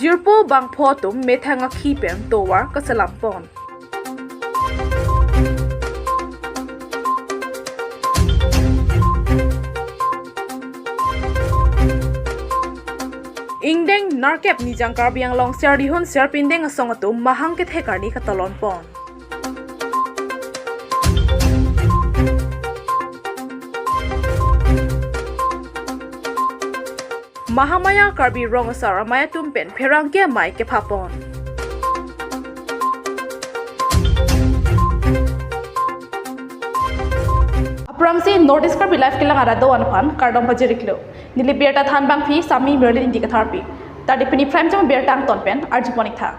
jirpo bang photum methanga khipen towar kasalampon ingdeng narkep ni jangkar biang long ser dihun ser pindeng asong atu mahang ke thekarni katalon pon Mahamaya karbi rong asara maya tumpen pherangke mai ke phapon Apramsi notice karbi life kilang ara do anphan kardom bajiriklo nili berta than bang phi sami merlin indi ka tharpi ta dipini frame jam bertang tonpen arjiponik tha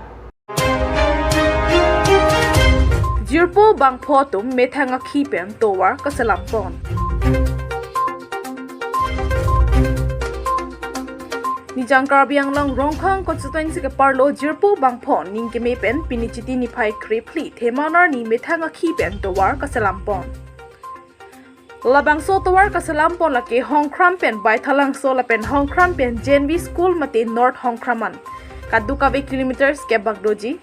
Jirpo bang photum methanga khipen towar kasalampon ni jangkar biang long rongkhang constituency ke parlo jirpo bangphon ning ke mepen pinichiti ni phai krepli themanar ni methanga khipen towar kasalampon labang so towar kasalampon lake hongkram pen bai thalang so lapen hongkram pen jenvi school mate north hongkraman kaduka ve kilometers ke bagdoji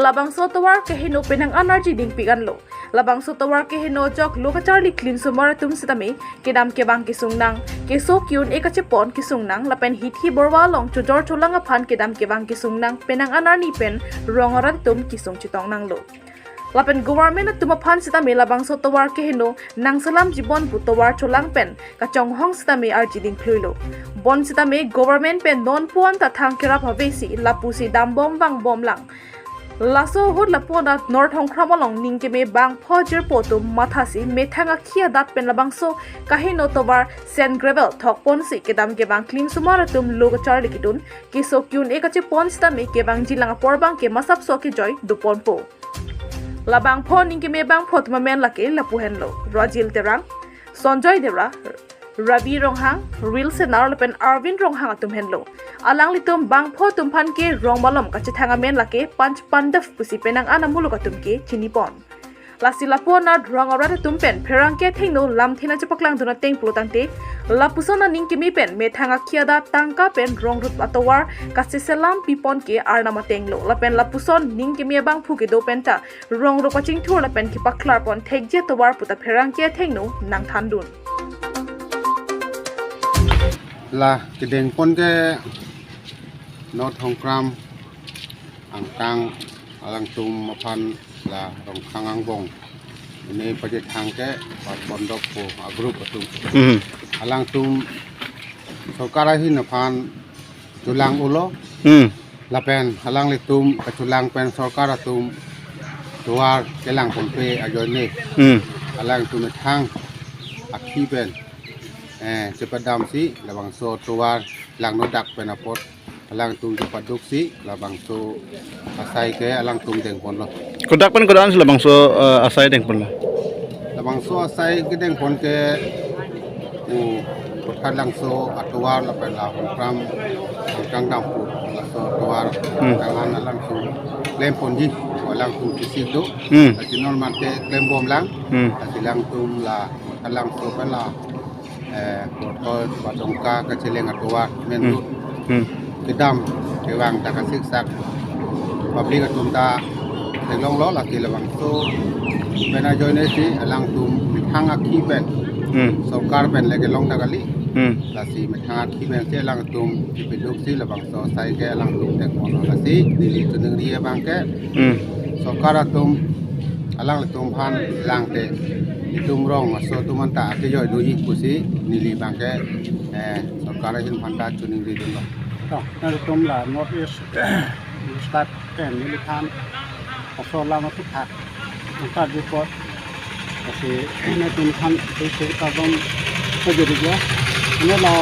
labang so towar ke hino penang energy ding piganlo labang so towar ke hino jok lokacharli clean sumar tum sitame kedam ke bang ki sungnang ke so kyun ekache pon ki sungnang lapen hithi borwa long chujor cholanga phan kedam ke bang ki sungnang penang anarni pen rongoran tum ki sung chitong nanglo lapen government tuma phan sitame labang so towar ke hino nangsalam jibon putowar cholang pen kachong hong sitame arjiding khluilo bon sitame government pen non puan ta thangkera bhavesi lapusi dambom bang bomlang laso hut lapona north hongkramalong ningkeme bang phojir poto mathasi methanga khia dat pen labang so kahino tobar sen gravel thok ponsi kedam ke bang clean sumara tum logachar likitun ki so kyun ekache ponsta me ke bang jilanga porbang ke masap so ki joy dupon po labang pho ningkeme bang photma men lake lapuhenlo rajil terang sonjoy dera Ravi Ronghang, Real Senar Lepen Arvin Ronghang atum henlo. Alang litum bang pho tumpan ke rong balom kachithanga men lake panch pandaf pusi penang anamulu katum ke chinipon. Lasi lapo na rong arata tumpen perang ke thengno lam thina chapaklang duna teng plotangte lapusona ningkimi pen methanga khiada tangka pen rong rut atawar kasiselam pipon ke arnama tenglo lapen lapuson ningkimi bang phuke do penta rong ro paching thur lapen ki paklar pon thekje tawar puta perang ke thengno nang thandun là cái đèn con cái nốt hồng cram ang tang alang tum mapan là hồng khang ang bong ini pada thang ke pondok po group atum alang tum sarkar hi napan tulang ulo lapen alang litum tulang pen sarkar atum tuar kelang pompe ajone alang tum thang akhi pen cepat dam si labang so tuar lang nodak penapot alang tung cepat duk si labang so asai ke alang tung deng pon lo kodak pen kodan labang so asai deng pon lo labang so asai ke deng pon ke kotak lang so atuar lapen la pram kang dam pu la so tuar tangan alang tung lem pon ji alang tung kisi do asi normal ke lem bom lang asi lang tung la alang so pen la protokol patongka kecileng atua menurut kedam kewang tak kasih sak publik atunta telong lo laki lewang so pena join si alang tum hang akhi ben sarkar ben lege long takali lasi hang akhi ben si alang tum dipiduk si lewang so sai ke alang tum tek mono lasi dili tuneng dia bangke sarkar atum alang tum han lang te itum rong so tumanta ke joy dui kusi nili bangke sarkar hin phanda tuning ri dun to na tum la north east start pen nili khan so la ma thuk thak ta report asi na tum khan se ka dom so je ri ne la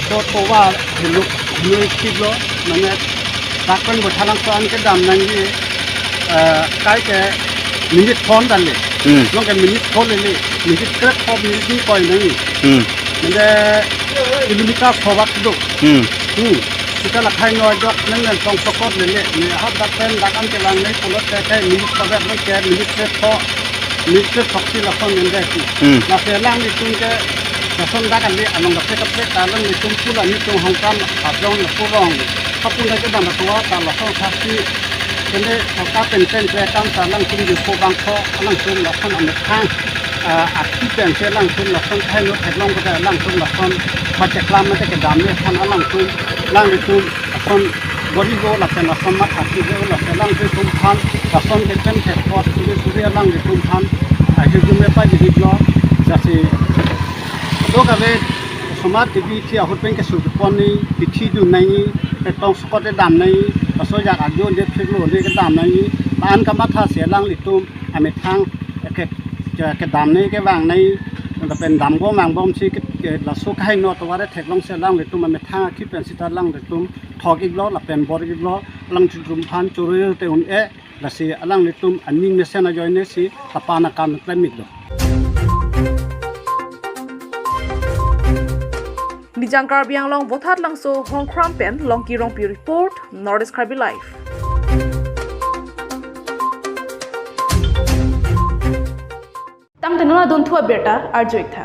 to wa lu lu ki lo mane takpan bothalang so an ke dam nang ni kai ke minit phone dan le long kan minit phone le minit krep phone minit ni koi nang mane kilometer phawak do kita la khai no jok nang nang tong sokot le ni ha ta pen dak an ke lang nei polot te te minit phawak le ke minit se pho minit se phok si la phone nang de la se lang ni tung ke แต่ส่วนด้านกันนี้อันนั้นก็เป็นกับเป็นการเรื่องในตุ้มผู้ละนี่ตุ้มห้องกันอาบน้ำผู้ร้องถ้าผู้ใดก็ดันตัวตามหลักข้อทักที่เป็นได้เขาก็เป็นเส้นแปรตามสารลังตุ้มอยู่ผู้บางข้อลังตุ้มหลักข้ออันดับข้างอัดที่เปลี่ยนเส้นลังตุ้มหลักข้อให้รถแท็กลงก็ได้ลังตุ้มหลักข้อมาจากลำมาจากกระดามเนี่ยท่านลังตุ้มลังในตุ้มหลักข้อบริโภคหลักเป็นหลักข้อมัดอัดที่เรียกหลักเป็นลังในตุ้มพันหลักข้อเป็นแท็กพอดสุริยลังในตุ้มพันอายุจุ่มไม่ไปจะดีล้อจะสิโลกาเวสมัติที่ที่อาหุเป็นกระสุนปนนี้ที่ดูในเป็นต้องสกัดดำในผสมจากอายุเด็กเพื่อโลนี่ก็ดำในบ้านก็มาท่าเสียลังหรือตุ้มอเมทังแกดำในแกวางในมันจะเป็นดำก็วางบอมชีก็เราสู้ให้นอตัวได้แท็กลงเสียลังหรือตุ้มอเมทังคิดเป็นสิตาลังหรือตุ้มทอกอีกล้อหลับเป็นบอลอีกล้อลังจุ่มพันจุเรือเตอุ่นละสิลังหรือตุ้มอันนี้เนี่ยเส้นย่อยเนี่ยสิตะปานาการมันเต็มมิดเลย Bijang Karbiang long votat lang so Hong Krampen long kirong pi report Nordic Krabi Life. Tam tenuna don thua beta arjoik tha.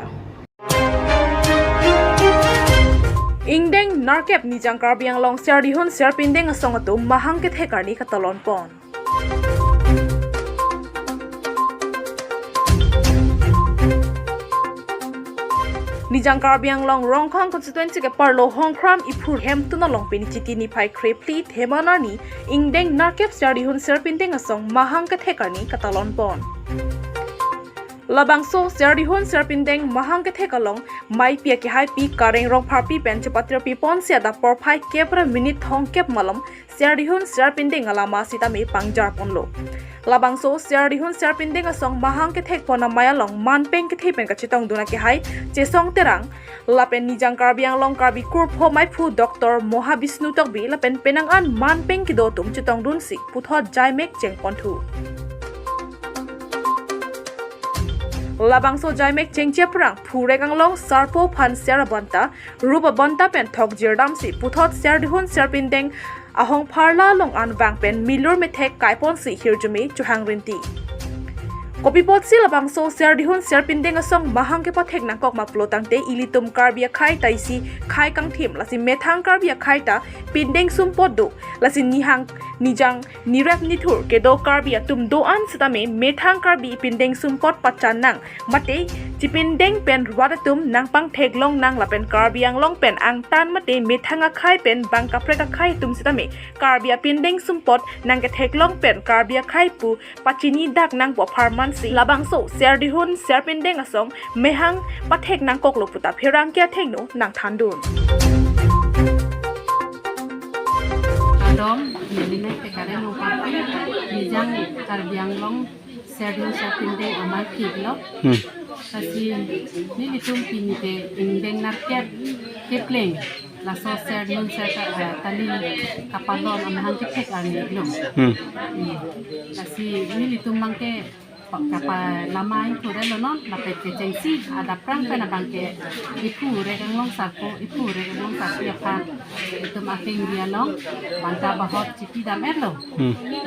Ingdeng narkep Nijang Karbiang long siardihon siarpindeng asong atum mahang ke thekarni katalon pon. Nijang Karbiang long Rongkhang constituency ke parlo Hongkram ipur hem tuna long pinichiti ni pai krepli themanani ingdeng narkep siardihun serpinteng asong mahang ke thekarni katalon pon. Labangso siardihun serpinteng mahang ke thekalong mai pia ke hai pi kareng rong pharpi pen chapatra pi pon sia da por phai kepra minute thong kep malam siardihun serpinteng alama sita me pangjar ponlo. Labangso siardihun serpinteng asong mahang ke thek pona maya long manpeng ke thepen ka chitong duna ke hai chesong terang lapen Nijang Karbiang long karbi kur pho mai phu Dr. Moha Vishnu tokbi lapen penangan manpeng ki do tum chitong dun si puthot jaimek cheng ponthu. Labangso jaimek chengche prang phuregang long sarpo phan serabanta ruba banta pen thok jirdam si puthot siardihun serpinteng ahong pharla long anwang pen milur methek kaipon si hirjumi chuhang rinti kopipot si labangso siardihun serpinteng asong mahang ke pathek nangkok maplotangte ilitum karbia khai taisi khai kang thim lasi methang karbia khai ta pindeng sumpot do lasi nihang nijang nirek nithur kedo karbia tum do an sitame methang karbi pindeng sumpot pachan nang mate chipindeng pen wadatum nang pang theklong nang lapen karbiang long pen ang tan mate methanga khai pen bang kapreka khai tum sitame karbia pindeng sumpot nang ke theklong pen karbia khai pu pachini dak nang bo pharman si labangso siardihun serpindeng asong mehang pathek nang koklo puta phirang kya thengno nang thandun Adom yeline ke kare no papi Nijang Karbiang long siardihun serpindeng amal kiglo kasi ni litum pinite indeng narket kepleng la so siardihun serta tali kapalon amhang ke thek arni lo kasi ni litum mangke kapal lamai tu dah lonon dapat kecengsi ada perang kena bangke ipu regang long sarpo ipu regang long sarpo ya kan itu makin dia long banta bahot cipi dam erlo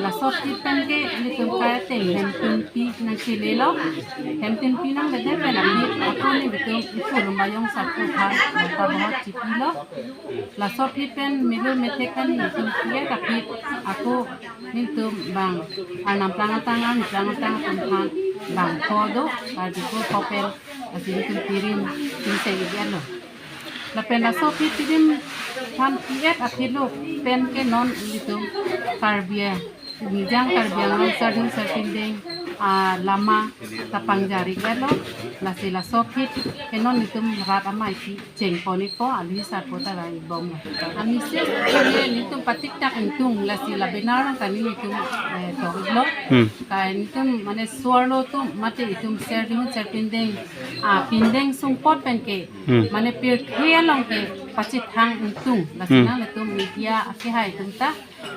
la sop tipen ke itu kaya teng hempin pi nang kile lo hempin pi nang lede pena ni aku ni betul ipu lumayong sarpo kan banta bahot cipi lo la sop tipen milu metekan itu kaya tapi aku ni tu bang anam pelangan tangan bang todo di ko kopel asin kun pirin tin se yelo la pen la so pirim pan piet apilo pen ke non itu karbia Nijang Karbiang long sardin sarpindeng lama tapang jari yelo la sila sopit ke non itu rat amai pi cheng poni ko ali sar pota rai bom ami se ke itu patik tak untung la sila benar kami itu toglo kan itu mane suarlo tu mate itu sardin sarpindeng pindeng sumpot pen ke mane pir khia long ke pachit hang untung la sina itu media akihai tunta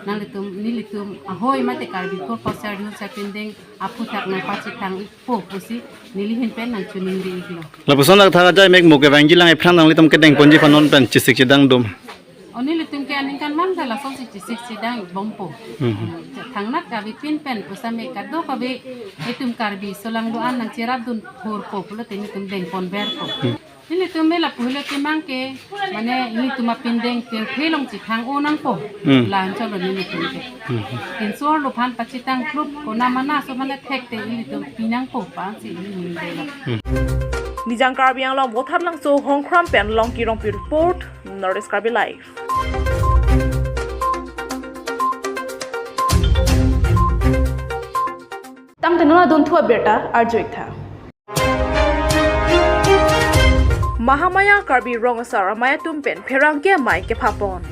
nang litum ni litum ahoy mate karbi ko pasar no sapindeng apu tak na pachitang po pusi nilihin pen nang chuning ri iglo Lapuson nak thara jai mek moke wangi lang epran nang litam kedeng ponji panon pen cisik cidang dum oni litum ke aning kan mang dala so si cisik cidang bompo thangnak ka bipin pen usame kado ka be etum karbi solang doan nang cirab dun hor po pulo tin tum deng pon ber ko ini tu me la puhle ke mangke mane ini tu ma pindeng tel phelong chi thang o nang po lan cho lo ni tu ke kin so lo phan pachitang group ko na mana so mane thek te ini tu pinang po pa si ni de la Nijang Karbi Anglong Bothat Lang So Hong Kram Pen Long Kirong Pi Report Northeast Karbi Live Tang tenuna don thua beta arjoik tha Mahamaya Karbi Rongasara Maya Tumpen Perangke Mai ke Papon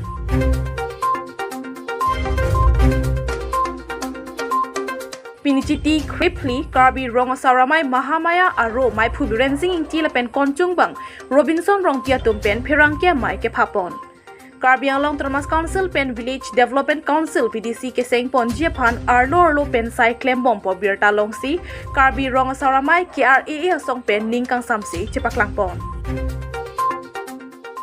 Pinichiti Kripli Karbi Rongasara Mai Mahamaya Aro Mai Phubiren Sing Tilapen Konchung Bang Robinson Rongtia Tumpen Perangke Mai ke Papon Karbi Anglong Termas Council Pen Village Development Council PDC ke Seng Ponjia Phan Arlo Pen Sai Klembom Po Birta Longsi Karbi Rongasara Mai KRAA Song Pen Ningkang Samsi Chepaklang Pon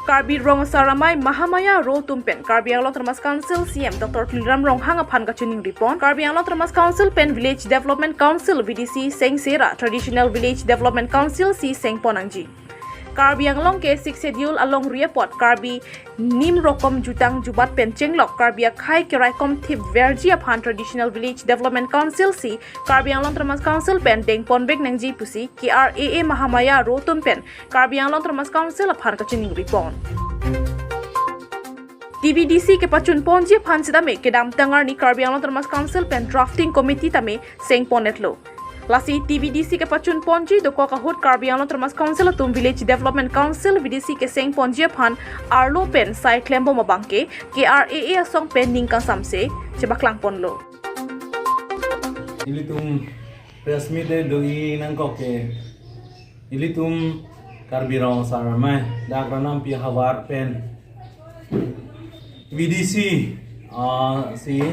Karbi Rongasara Mai Mahamaya Ro Tumpen Karbi Anglong Termas Council CM Dr. Tuliram Ronghang Phan Kachuning Ripon Karbi Anglong Termas Council Pen Village Development Council VDC Seng Sera Traditional Village Development Council C Seng Ponangji Karbi Anglong ke 6 schedule along report Karbi Nim Rokom Jutang Jubat Pen Chenglok Karbi Khai Kirai Kom Thip Vergia Phan Traditional Village Development Council C Karbi Anglong Termas Council Pen Deng Ponbek Nangji Pusi KRAA Mahamaya Ro Tumpen Karbi Anglong Termas Council Phan Kachuning Ripon TVDC ke Pachun Ponji Phan Sidame ke Dam Tangar ni Karbi Anglong Termas Council Pen Drafting Committee Tame Seng Ponetlo Lasi TVDC ke Pachun Ponji doko kahut Karbi Anglong Termas Council Tum Village Development Council VDC ke Seng Ponji Phan Arlo Pen Sai Klembo Mabangke KRAA Song Pen Ningkang Samse Chebaklang Ponlo Ilitum resmite doi nangkok ke ilitum Karbi Rongasara Mai dakranam pi hawar pen VDC si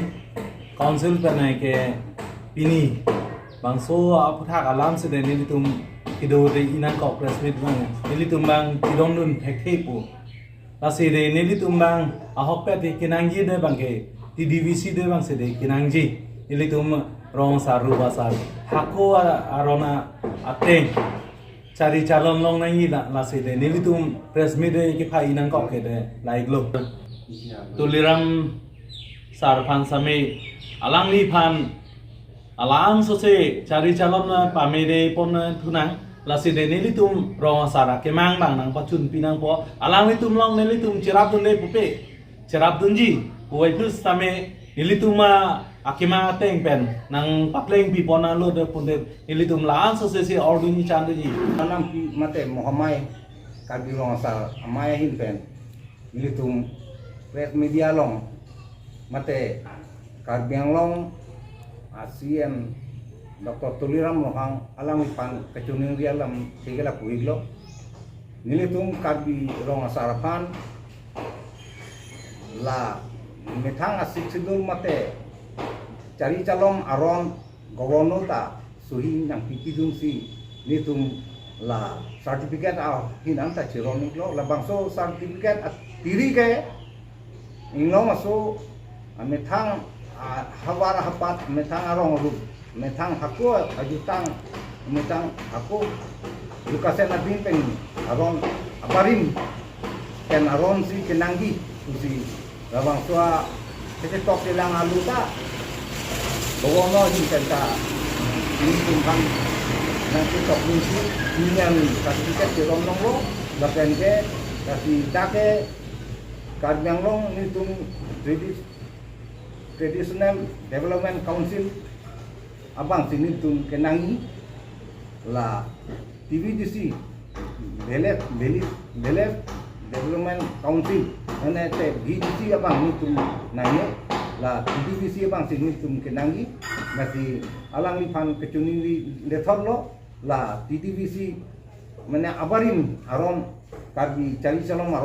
council pen ke pini bangso aputhak alam se de ilitum kido de inangkok resmite bang ilitum bang kidong nun hekhepu lasi de ilitum bang ahopet kinangji de bang ke TDVC de bang se de kinangji ilitum Rongasara Rubasar hako arona ateng cari calon long nangi lasi de nilitum resmite ke phai inangkok ke de laiglo Tuliram Sarpan Same Alang li pan Alang sose cari calon pamede pon tunang lasi de nilitum Rongasara ke mang bang nang pachun pinang po alang litum long nilitum cerap dun le pupe cerap dunji puai plus tame nilitum akima teng pen nang papleng pi pona lo de punde nilitum laan sose si ordini chandeji Anam pi mate Mohamai Karbi Rongasara Amaya hin pen ilitum red media long mate Karbi Anglong ASEAN Dr. Tuliram Lohang alam pan kecuning rialam sigala puiglo nilitum Karbi Rongasara Phan la methang asik sidul mate cari calon aron gowono ta suhi yang pipidung si nitum la certificate a hinang ta chironik lo la bangso certificate at tiri ke inglo maso methang hawara hapat methang arong ru methang haku ajutang methang haku lukasen abin peng aron aparim ken aron si kenanggi si la bangso kete tok ilang aluta bawa hin kanta ini tumpan nanti tok misi yang sertifikat di Romnong lo lapen ke kasih take Karbi Anglong ini tum Traditional Development Council abang sini tum kenangi la TVDC Development Council ane te VDC abang ini tum nanya la TVDC bang sini tum kenangi masih alang lipan kecuning di lethor lo la TVDC mana abarin aron Karbi cari calon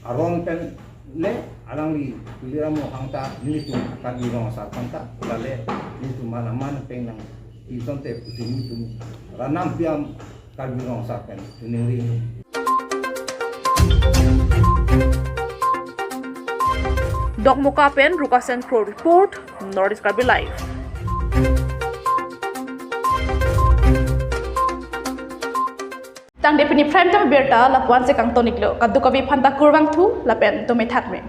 aron pen le alang li Tuliram Lohang ta ini tum Karbi Rongasara Phan ta le ini tum mana penang isonte pusing tum ranam piam Karbi Rongasara Phan tuniri Dok Mukapen Rukasen Pro Report Northeast Karbi Live tang de pini prime tam berta la puan se kang tonik lo kadu kabi phanta kurbang thu la pen to me thak me